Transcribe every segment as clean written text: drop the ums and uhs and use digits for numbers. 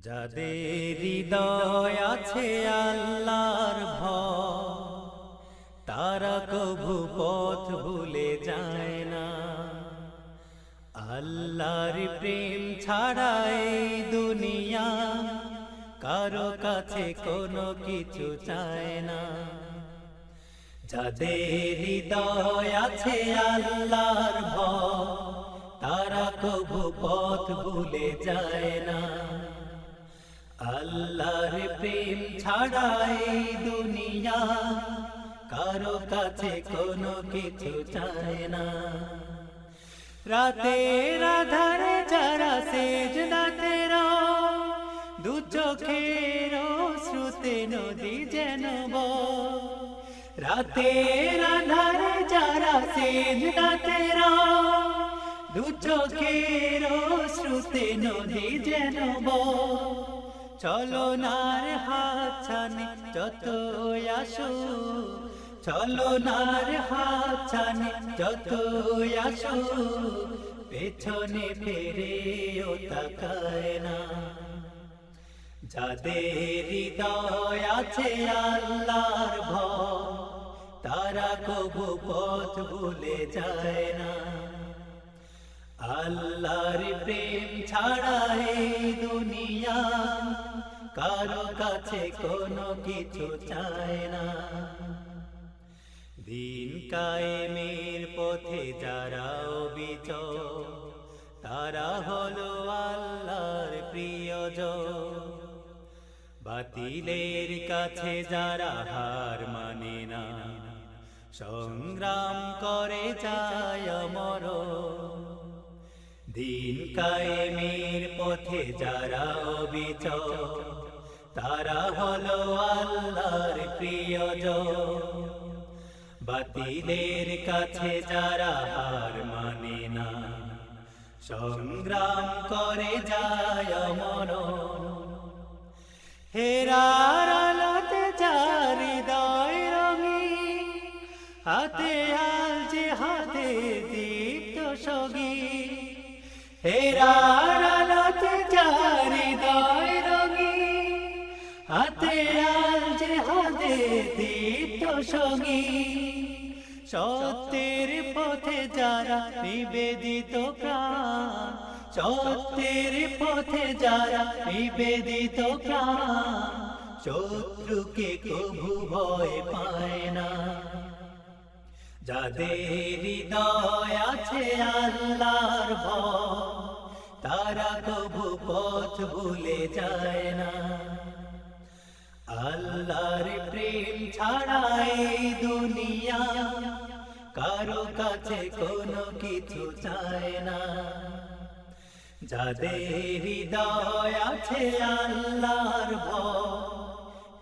যাদের হৃদয় আছে আল্লাহর ভয়, তারা কভু পথ ভুলে যায় না। আল্লাহর প্রেম ছাড়া এই দুনিয়া কারো কাছে কোনো কিছু চায় না। যাদের হৃদয় আছে আল্লাহর ভয়, তারা কভু পথ ভুলে যায় না। আল্লাহর প্রেম ছাড়া এই দুনিয়া কারো কাছে কোনো কিছু চায় না। রাতের আধারে যারা সেজদাতে রয়, দু চোখের শ্রুতে নদী যেন বয়। রাতের আধারে যারা সেজদাতে রয়, দু চোখের শ্রুতে নদী যেন বয়। চলনার হাত ছানে যত আসো, চলনার হাত ছানে যত আসো, পেছনে ফিরেও তাকায় না। যাদের হৃদয় আছে আল্লাহর ভয়, তারা কভু পথ ভুলে যায় না। আল্লাহর প্রেম ছাড়া এই দুনিয়া কারো কাছে কোনো কিছু চায় না। দিন কায়েমের পথে যারা অবিচল, তারা হলো আল্লাহর প্রিয়জন। বাতিলের কাছে যারা হার মানে না, সংগ্রাম করে যায় মরণ। দিন কায়েমের পথে যারা অবিচল, তারা হলো আল্লাহর প্রিয়জন। বাতিলের কাছে যারা হার মানে না, সংগ্রাম করে যায় মরণ। হেরার আলোতে যার হৃদয় রঙিন, হাতে আল যে হাতে দীপ্ত সঙ্গীত। হেরার আলোতে যার হৃদয় রঙিন, হাতে আল যে হাতে দীপ্ত সঙ্গীত। সত্যের পথে যারা নিবেদিত প্রাণ, সত্যের পথে যারা নিবেদিত প্রাণ, শত্রুকে কভু ভয় পায় না। যাদের হৃদয় আছে আল্লাহর ভয়, তারা কভু পথ ভুলে যায় না। আল্লাহর প্রেম ছাড়া এই দুনিয়া কারো কাছে কোনো কিছু চায় না। যাদের হৃদয় আছে আল্লাহর ভয়,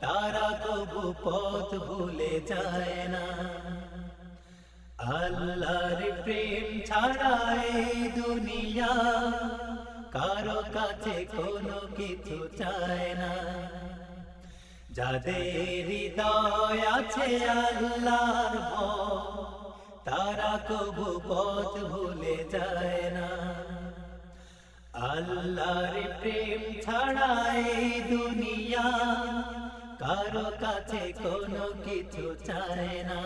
তারা কভু পথ ভুলে যায় না। আল্লাহর প্রেম ছাড়া এই দুনিয়া কারো কাছে কোনো কিছু চায় না। যাদের হৃদয় আছে আল্লাহর ভয়, তারা কভু পথ ভুলে যায় না। আল্লাহর প্রেম ছাড়া এই দুনিয়া কারো কাছে কোনো কিছু চায় না।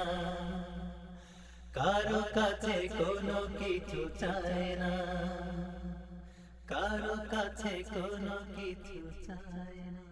কারো কাছে কোনো কিছু চায় না। কারো কাছে কোনো কিছু চায় না।